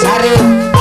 Sarip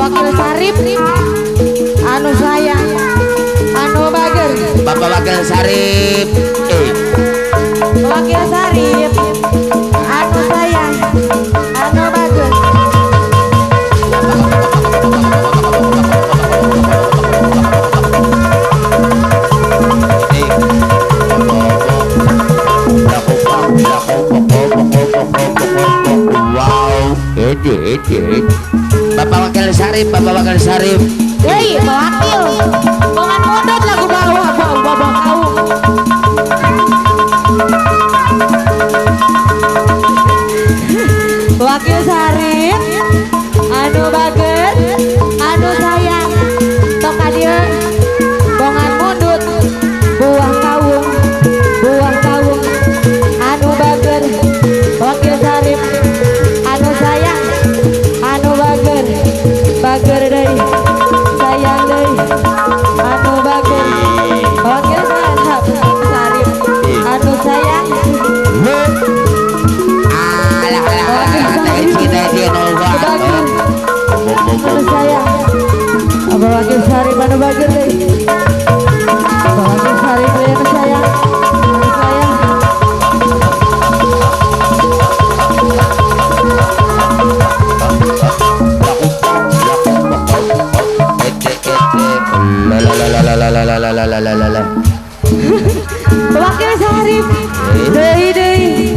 Wakil Sarip anu sayang anu bagus wow Bapak Wakil Sarip hei wakil jangan modot lagu bawah kau Wakil Sarip anu bagus anu sayang tok dia bongan mundut buah kawung anu bagus Wakil Sarip anu sayang anu bagus deui sayang deui anu bagus Wakil Sarip anu sayang Abah Wakil Sarip anu bagus deui Abah Wakil Sarip anu sayang Wakil Sarip deui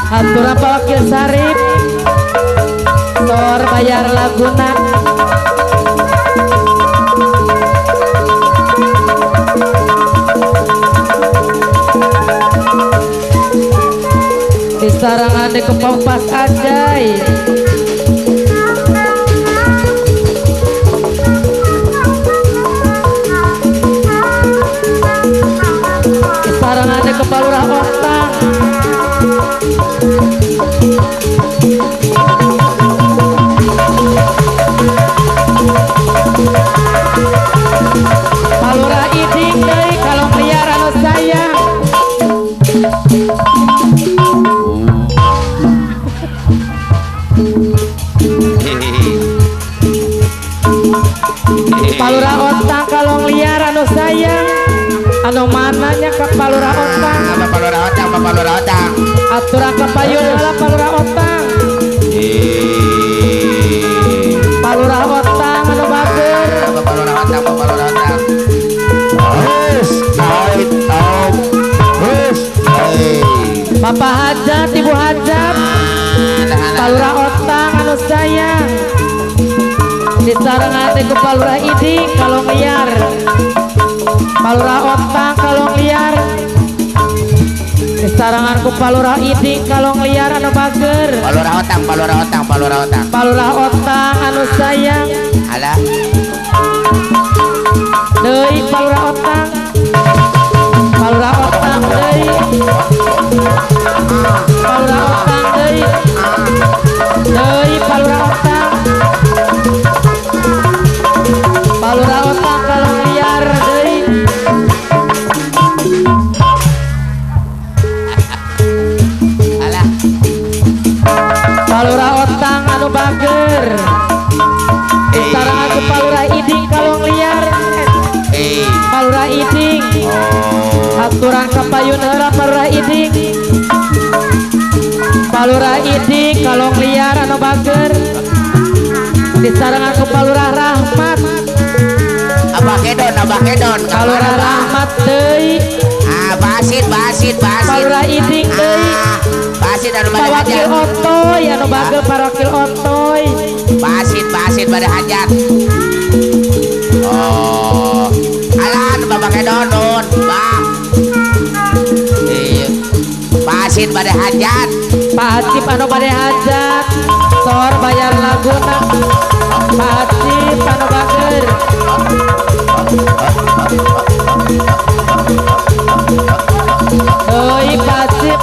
Atur apa Wakil Sarip Tor bayar laguna di sarangan di kepompas ajai di sarangan di kepalurah Otang Palura iding deui kalau liar anu sayang Palura Otang kalong liar anu sayang anu mananya ke Palura Otang. Palura Otang, Palura Otang. Aturan kepayun adalah Palura Otang. Palura Otang anu bager. Palura Otang, Palura Otang. Hus, naik om. Hus, Bapak Hajat, Ibu Hajat. Palura Otang anu sayang. Disarangan ku Palura Iding kalong liar. Palura Otang kalong liar. Disarangan ku Palura Iding kalong liar anu bager. Palura Otang, Palura Otang, Palura Otang. Palura Otang anu sayang. Alah. Deui Palura Otang. Palura Otang deui. Palura Otang deui. Deui Palura Otang. Palura Otang kalong liar deui. Alah. Palura Otang anu bager. Disarangan ku Palura Iding kalong liar. Palura Iding. Aturan kapayun heula Palura Iding. Palura Iding kalong liar anu bager. Disarangan ku Palura Rahmat. Abah kedon. Palura Rahmat deui. Basit. Palura Iding deui. Basit anu bade Pawakil hajat. Otoy anu bager Parakil Otoy. Basit bade hajat. Oh. Alah anu babak kedon nun. Bah. Basit bade hajat. Pak Hatip anu bade hajat. Sor bayar laguna. Pak Hatip anu bager. Deui Pak Hatip.